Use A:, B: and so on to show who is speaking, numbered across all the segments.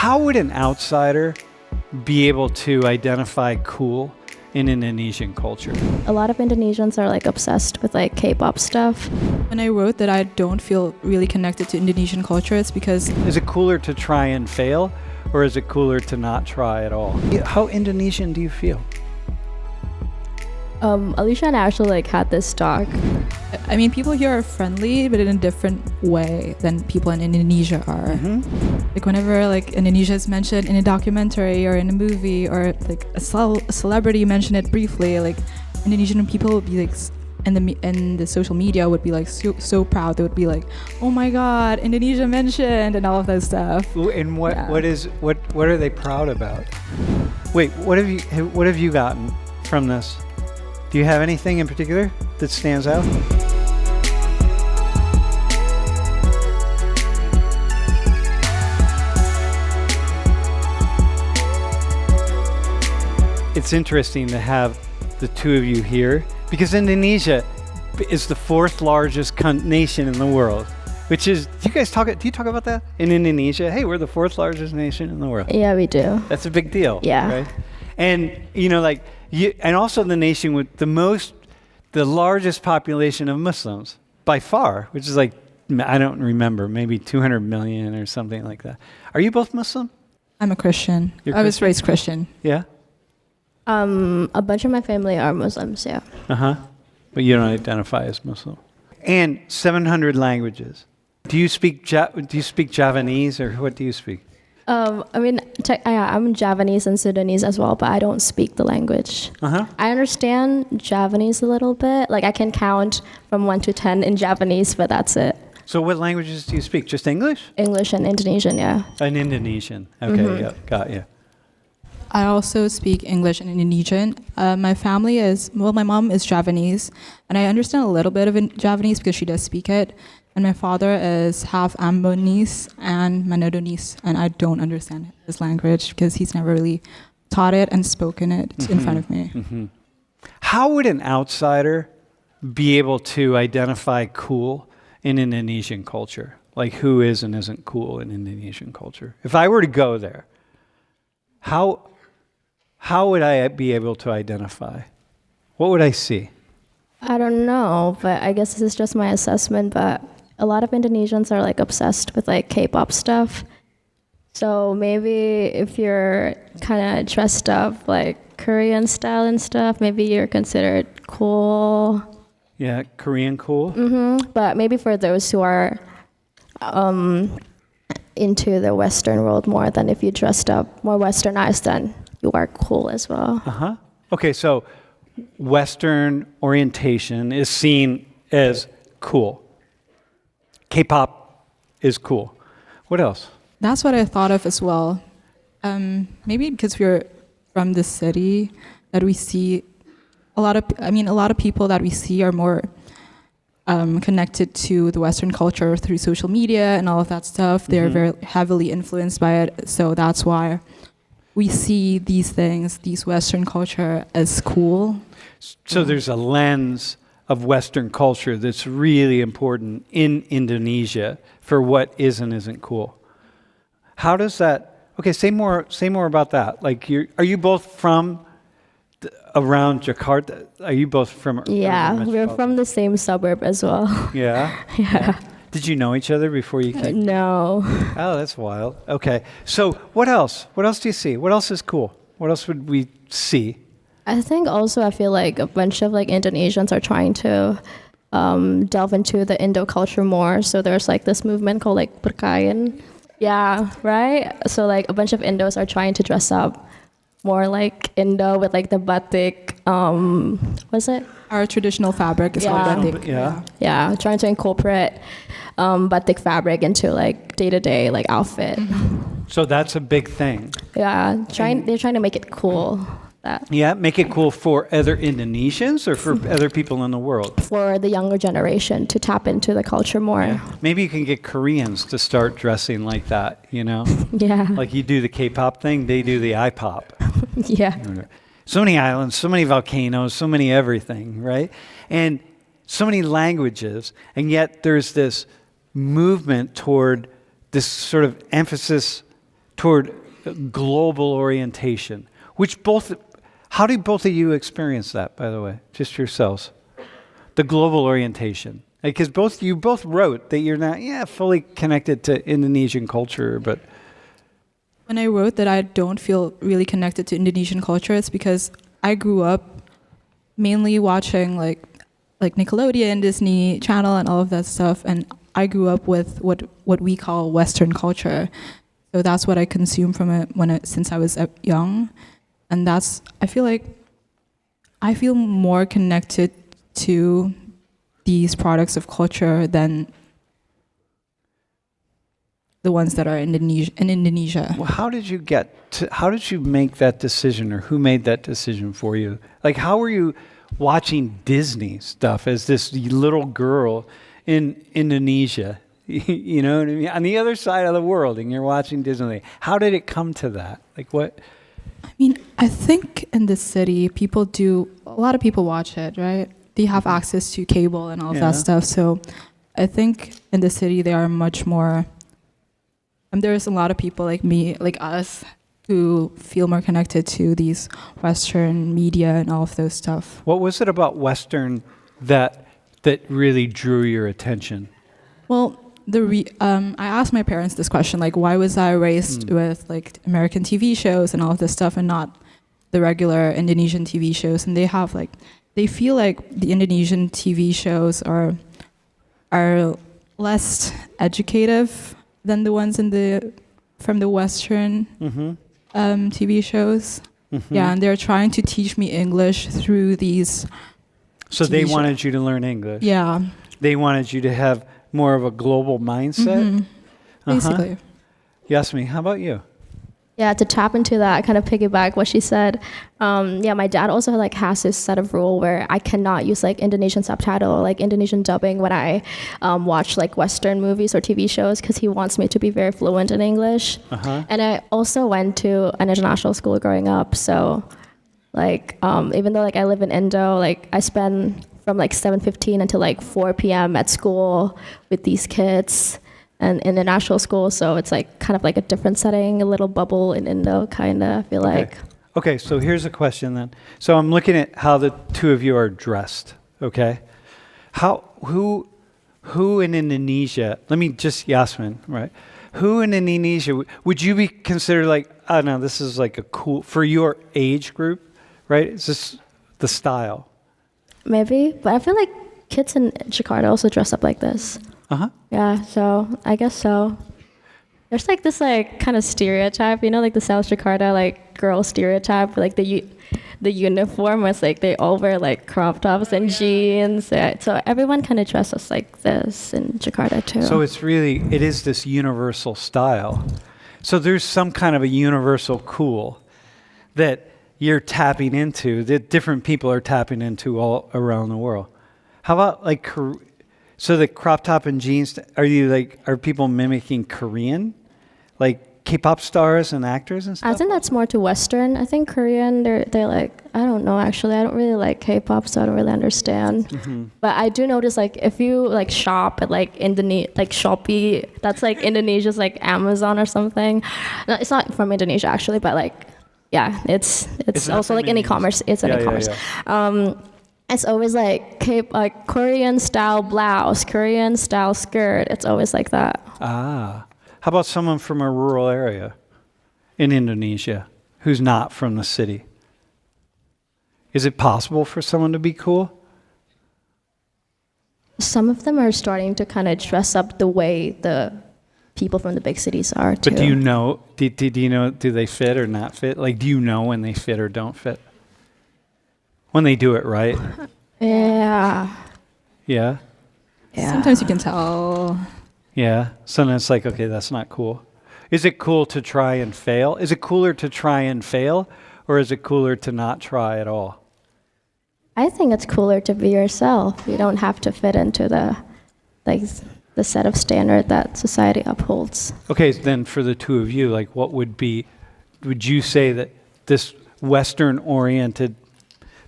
A: How would an outsider be able to identify cool in Indonesian culture?
B: A lot of Indonesians are like obsessed with like K-pop stuff.
C: When I wrote that I don't feel really connected to Indonesian culture, it's because
A: Is it cooler to try and fail, or is it cooler to not try at all? How Indonesian do you feel?
B: Alicia and I actually like had this talk.
C: I mean, people here are friendly, but in a different way than people in Indonesia are. Like whenever like Indonesia is mentioned in a documentary or in a movie, or like a celebrity mention it briefly, like Indonesian people would be like, and the social media would be like so proud. They would be like, "Oh my God, Indonesia mentioned," and all of that stuff.
A: And what are they proud about? Wait, what have you gotten from this? Do you have anything in particular that stands out? It's interesting to have the two of you here because Indonesia is the fourth largest nation in the world. Which is, do you talk about that in Indonesia? Hey, we're the fourth largest nation in the world.
B: Yeah, we do.
A: That's a big deal.
B: Yeah.
A: Right? And and also the nation with the largest population of Muslims by far, which is like, I don't remember, maybe 200 million or something like that. Are you both Muslim?
C: I'm a Christian. I was raised Christian.
A: Yeah.
B: A bunch of my family are Muslims, yeah.
A: But you don't identify as Muslim. And 700 languages. Do you speak Javanese, or what do you speak?
B: I'm Javanese and Sudanese as well, but I don't speak the language. I understand Javanese a little bit. Like I can count from 1 to 10 in Javanese, but that's it.
A: So what languages do you speak? Just English?
B: English and Indonesian, yeah.
A: And Indonesian. Okay, yeah, got you.
C: I also speak English and Indonesian. My mom is Javanese, and I understand a little bit of Javanese because she does speak it. And my father is half Ambonese and Manadonese, and I don't understand his language because he's never really taught it and spoken it in front of me.
A: How would an outsider be able to identify cool in Indonesian culture? Like who is and isn't cool in Indonesian culture? If I were to go there, how would I be able to identify? What would I see?
B: I don't know, but I guess this is just my assessment, but a lot of Indonesians are like obsessed with like K-pop stuff. So maybe if you're kind of dressed up like Korean style and stuff, maybe you're considered cool.
A: Yeah, Korean cool.
B: But maybe for those who are into the Western world more than if you dressed up more Westernized, then you are cool as well.
A: Okay, so Western orientation is seen as cool. K-pop is cool. What else?
C: That's what I thought of as well. Maybe because we're from the city that we see a lot of people that we see are more connected to the Western culture through social media and all of that stuff. They're very heavily influenced by it. So that's why we see these things, these Western culture as cool.
A: So there's a lens of Western culture that's really important in Indonesia for what is and isn't cool. How does that? Okay, say more about that. Like, are you both from around Jakarta? Are you both from?
B: Yeah, we're from the same suburb as well.
A: Yeah.
B: Yeah.
A: Did you know each other before you came?
B: No.
A: Oh, that's wild. Okay, so what else? What else do you see? What else is cool? What else would we see?
B: I think also I feel like a bunch of like Indonesians are trying to delve into the Indo culture more. So there's like this movement called like Berkain. Yeah, right? So like a bunch of Indos are trying to dress up more like Indo with like the batik, what's it?
C: Our traditional fabric is called batik.
B: Yeah, trying to incorporate batik fabric into like day-to-day like outfit.
A: So that's a big thing.
B: Yeah, they're trying to make it cool.
A: Yeah, make it cool for other Indonesians or for other people in the world?
B: For the younger generation to tap into the culture more.
A: Yeah. Maybe you can get Koreans to start dressing like that, you know?
B: Yeah.
A: Like you do the K-pop thing, they do the I-pop.
B: Yeah.
A: So many islands, so many volcanoes, so many everything, right? And so many languages, and yet there's this movement toward this sort of emphasis toward global orientation, how do both of you experience that, by the way, just yourselves? The global orientation. Because you both wrote that you're not fully connected to Indonesian culture, but...
C: When I wrote that I don't feel really connected to Indonesian culture, it's because I grew up mainly watching like Nickelodeon, Disney Channel, and all of that stuff, and I grew up with what we call Western culture. So that's what I consumed from it since I was young, and I feel more connected to these products of culture than the ones that are in Indonesia.
A: Well, how did you make that decision, or who made that decision for you? Like, how were you watching Disney stuff as this little girl in Indonesia? You know what I mean? On the other side of the world, and you're watching Disney. How did it come to that? Like, what?
C: I mean, I think in the city, a lot of people watch it, right? They have access to cable and all of that stuff. So I think in the city, they are much more... there's a lot of people like me, like us, who feel more connected to these Western media and all of those stuff.
A: What was it about Western that really drew your attention?
C: Well, I asked my parents this question, like, why was I raised with like American TV shows and all of this stuff and not the regular Indonesian TV shows? And they feel like the Indonesian TV shows are less educative than the ones from the Western TV shows. Mm-hmm. Yeah, and they're trying to teach me English through these.
A: So they wanted you to learn English.
C: Yeah.
A: They wanted you to have more of a global mindset.
C: Basically.
A: Yasmin, how about you?
B: Yeah, to tap into that, kind of piggyback what she said. My dad also has this set of rule where I cannot use like Indonesian subtitle or like Indonesian dubbing when I watch like Western movies or TV shows, because he wants me to be very fluent in English. And I also went to an international school growing up, so like even though like I live in Indo, like I spend from like 7:15 until like 4 p.m. at school with these kids. And international school, so it's like kind of like a different setting, a little bubble in Indo, kind of, I feel like.
A: Okay, so here's a question then. So I'm looking at how the two of you are dressed, okay? Who in Indonesia, Yasmin, right? Who in Indonesia, would you be considered like, I don't know, this is like a cool, for your age group, right? Is this the style?
B: Maybe, but I feel like kids in Jakarta also dress up like this. Yeah, so I guess so. There's like this like kind of stereotype, like the South Jakarta like girl stereotype, like the uniform was like they all wear like crop tops and jeans. So everyone kind of dresses like this in Jakarta too.
A: So it is this universal style. So there's some kind of a universal cool that you're tapping into, that different people are tapping into all around the world. How about like so the crop top and jeans, are people mimicking Korean? Like K-pop stars and actors and stuff?
B: I think that's more to Western. I think Korean, they're like, I don't know actually. I don't really like K-pop, so I don't really understand. But I do notice like if you like shop at like like Shopee, that's like Indonesia's like Amazon or something. No, it's not from Indonesia actually, but like, yeah, it's also like an e-commerce. It's an e-commerce. Yeah. It's always like Korean style blouse, Korean style skirt. It's always like that.
A: How about someone from a rural area in Indonesia who's not from the city? Is it possible for someone to be cool?
B: Some of them are starting to kind of dress up the way the people from the big cities are too.
A: But do you know, do they fit or not fit? Like, do you know when they fit or don't fit? When they do it right?
B: Yeah.
A: Yeah?
B: Yeah.
C: Sometimes you can tell.
A: Yeah. Sometimes it's like, okay, that's not cool. Is it cool to try and fail? Is it cooler to try and fail, or is it cooler to not try at all?
B: I think it's cooler to be yourself. You don't have to fit into the set of standard that society upholds. Okay,
A: then for the two of you, like would you say that this Western-oriented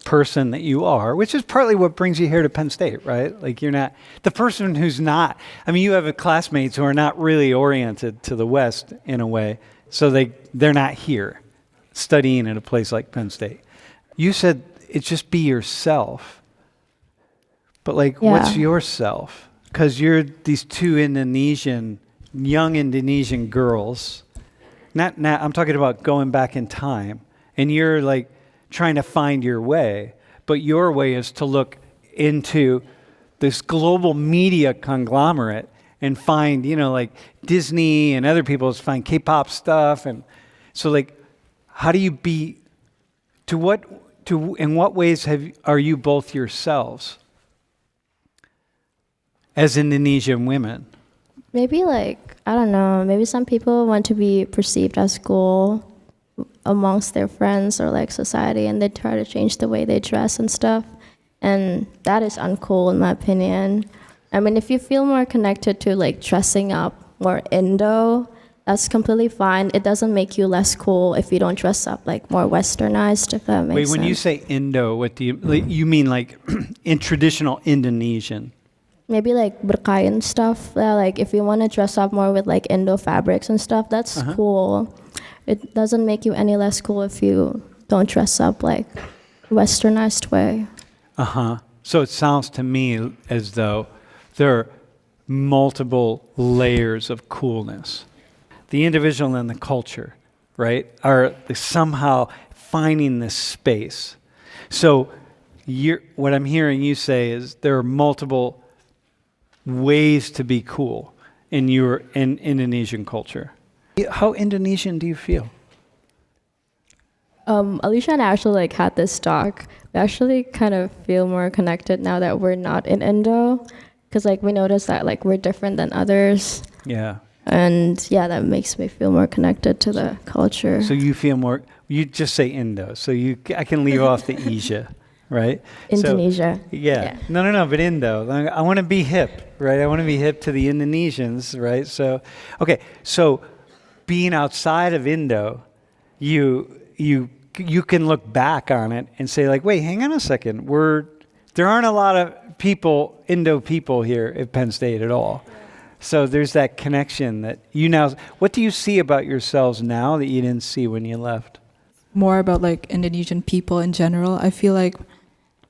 A: person that you are, which is partly what brings you here to Penn State, right? Like you're not the person who's not. I mean, you have classmates who are not really oriented to the West in a way. So they're not here studying at a place like Penn State. You said it's just be yourself. But like, what's yourself? Because you're these two young Indonesian girls. I'm talking about going back in time. And you're like trying to find your way. But your way is to look into this global media conglomerate and find, like Disney and other people find K-pop stuff. And so like, how do you in what ways are you both yourselves as Indonesian women?
B: Maybe like, I don't know, maybe some people want to be perceived as cool amongst their friends or like society, and they try to change the way they dress and stuff. And that is uncool in my opinion. I mean, if you feel more connected to like dressing up more Indo, that's completely fine. It doesn't make you less cool if you don't dress up like more westernized, if that makes sense.
A: Wait, when you say Indo, what do you mean like in traditional Indonesian?
B: Maybe like berkain stuff. Like if you want to dress up more with like Indo fabrics and stuff, that's cool. It doesn't make you any less cool if you don't dress up like westernized way.
A: So it sounds to me as though there are multiple layers of coolness. The individual and the culture, right, are somehow finding this space. So what I'm hearing you say is there are multiple ways to be cool in Indonesian culture. How Indonesian do you feel?
B: Alicia and I actually like had this talk. We actually kind of feel more connected now that we're not in Indo, because like we notice that like we're different than others.
A: Yeah.
B: And yeah, that makes me feel more connected to the culture.
A: So you feel more. You just say Indo, so I can leave off the Asia, right?
B: Indonesia.
A: So, yeah. No, but Indo. I want to be hip, right? I want to be hip to the Indonesians, right? So, okay. So, being outside of Indo, you can look back on it and say like, wait, hang on a second. There aren't a lot of Indo people here at Penn State at all. So there's that connection that what do you see about yourselves now that you didn't see when you left?
C: More about like Indonesian people in general. I feel like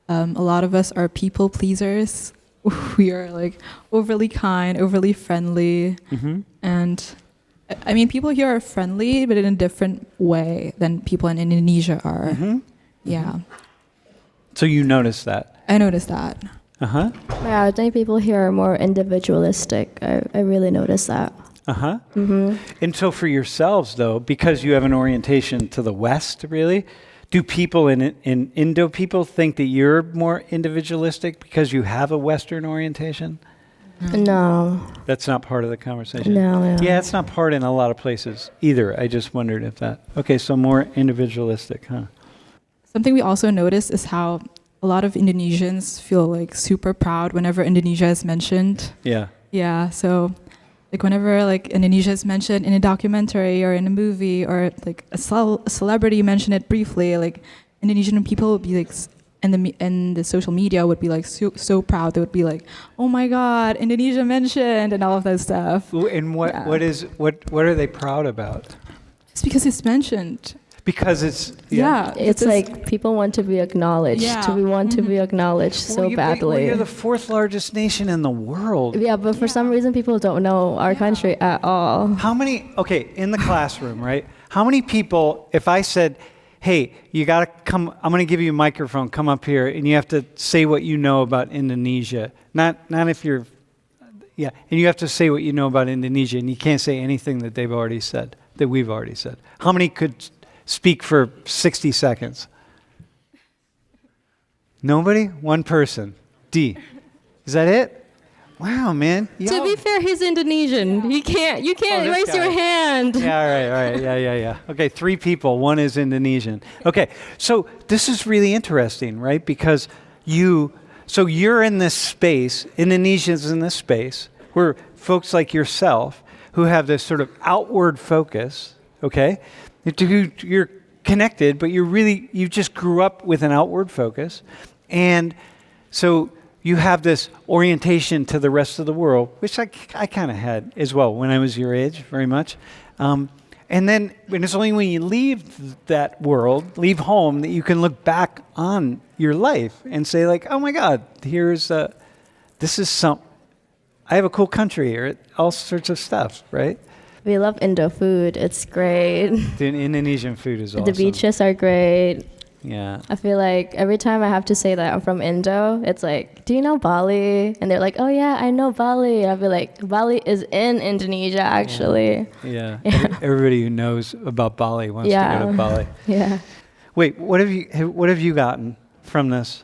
C: a lot of us are people pleasers. We are like overly kind, overly friendly. And I mean, people here are friendly, but in a different way than people in Indonesia are. Yeah.
A: So you notice that?
C: I noticed that.
B: Yeah, I think people here are more individualistic. I really notice that.
A: And so for yourselves, though, because you have an orientation to the West, really, do people in Indo people think that you're more individualistic because you have a Western orientation?
B: No.
A: That's not part of the conversation?
B: No.
A: Yeah, it's not part in a lot of places either. I just wondered if that... Okay, so more individualistic, huh?
C: Something we also notice is how a lot of Indonesians feel like super proud whenever Indonesia is mentioned.
A: Yeah.
C: Yeah, so like whenever like Indonesia is mentioned in a documentary or in a movie, or like a celebrity mention it briefly, like Indonesian people would be like, and the social media would be like so proud. They would be like, "Oh my God, Indonesia mentioned," and all of that stuff.
A: And what are they proud about?
C: It's because it's mentioned.
A: Because it's
B: it's like people want to be acknowledged. We want to be acknowledged so badly.
A: You're the fourth largest nation in the world.
B: Yeah, but for some reason people don't know our country at all.
A: How many? Okay, in the classroom, right? How many people? If I said, "Hey, you got to come. I'm going to give you a microphone. Come up here, and you have to say what you know about Indonesia. Not if you're, and you have to say what you know about Indonesia, and you can't say anything that they've already said, that we've already said. How many could speak for 60 seconds? Nobody? One person. D. Is that it? Wow, man.
B: To be fair, he's Indonesian. You can't raise your hand.
A: Yeah, all right. Yeah. Okay, 3 people. 1 is Indonesian. Okay, so this is really interesting, right? Because you're in this space, Indonesians in this space, where folks like yourself who have this sort of outward focus, okay? You're connected, but you just grew up with an outward focus. And so you have this orientation to the rest of the world, which I kind of had as well when I was your age, very much. And it's only when you leave that world, leave home, that you can look back on your life and say like, oh my God, this is I have a cool country, or all sorts of stuff, right?
B: We love Indo food. It's great.
A: The Indonesian food is awesome.
B: The beaches are great.
A: Yeah.
B: I feel like every time I have to say that I'm from Indo, it's like, do you know Bali? And they're like, oh yeah, I know Bali. I'll be like, Bali is in Indonesia, actually.
A: Yeah. Everybody who knows about Bali wants to go to Bali.
B: Yeah.
A: Wait, what have you gotten from this?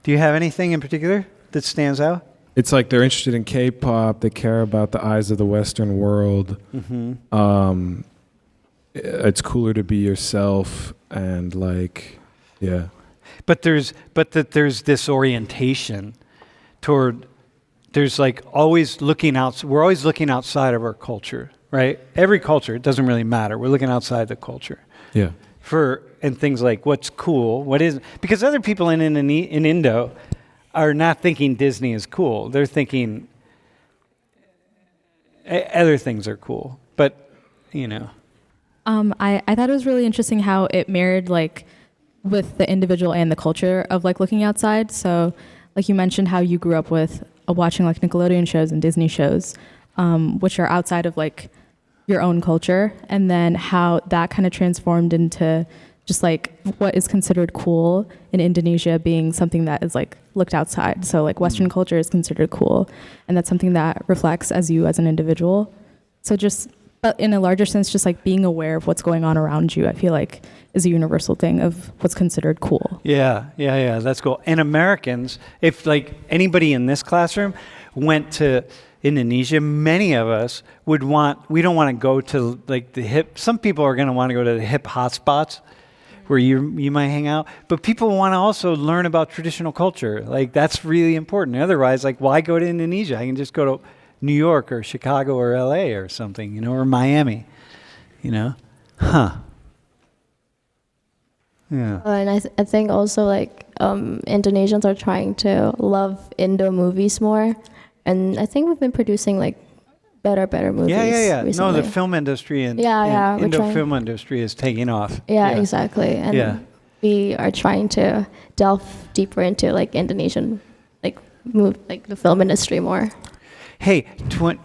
A: Do you have anything in particular that stands out?
D: It's like they're interested in K-pop. They care about the eyes of the Western world. Mm-hmm. It's cooler to be yourself, and like, yeah.
A: But there's this orientation toward. There's like always looking out. We're always looking outside of our culture, right? Every culture, it doesn't really matter. We're looking outside the culture.
D: Yeah.
A: And things like what's cool, what isn't, because other people in Indo are not thinking Disney is cool. They're thinking other things are cool. But
E: I thought it was really interesting how it mirrored like with the individual and the culture of like looking outside. So like you mentioned how you grew up with watching like Nickelodeon shows and Disney shows, which are outside of like your own culture, and then how that kind of transformed into just like what is considered cool in Indonesia being something that is like looked outside. So like Western culture is considered cool, and that's something that reflects as you as an individual. So but in a larger sense, just like being aware of what's going on around you, I feel like is a universal thing of what's considered cool.
A: Yeah, that's cool. And Americans, if like anybody in this classroom went to Indonesia, many of us we don't want to go to like the hip, some people are going to want to go to the hip hotspots where you might hang out, but people want to also learn about traditional culture. Like that's really important. Otherwise, like why go to Indonesia? I can just go to New York or Chicago or LA or something, or Miami, Huh. Yeah.
B: And I think also like Indonesians are trying to love Indo movies more. And I think we've been producing like better movies.
A: Yeah.
B: Recently.
A: No, the film industry and Indo film industry is taking off.
B: Yeah, exactly. And we are trying to delve deeper into like Indonesian, like the film industry more.
A: Hey,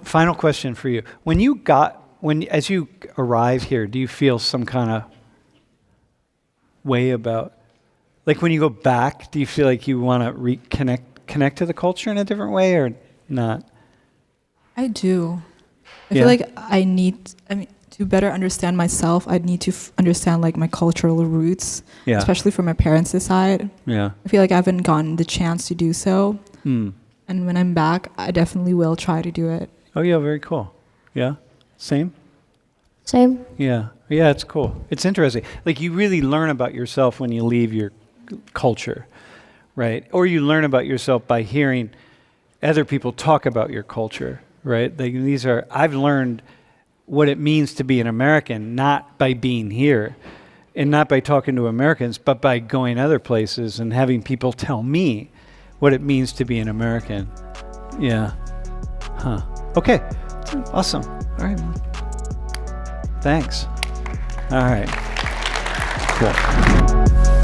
A: final question for you. As you arrive here, do you feel some kind of way about, like when you go back, do you feel like you want to connect to the culture in a different way or not?
C: I do. I feel like to better understand myself, I'd need to understand like my cultural roots, especially from my parents' side.
A: Yeah.
C: I feel like I haven't gotten the chance to do so. And when I'm back, I definitely will try to do it.
A: Oh yeah, very cool. Yeah. Same? Yeah, it's cool. It's interesting. Like you really learn about yourself when you leave your culture, right? Or you learn about yourself by hearing other people talk about your culture, right? I've learned what it means to be an American, not by being here and not by talking to Americans, but by going other places and having people tell me what it means to be an American. Yeah. Huh. Okay. Awesome. All right, man. Thanks. All right. Cool.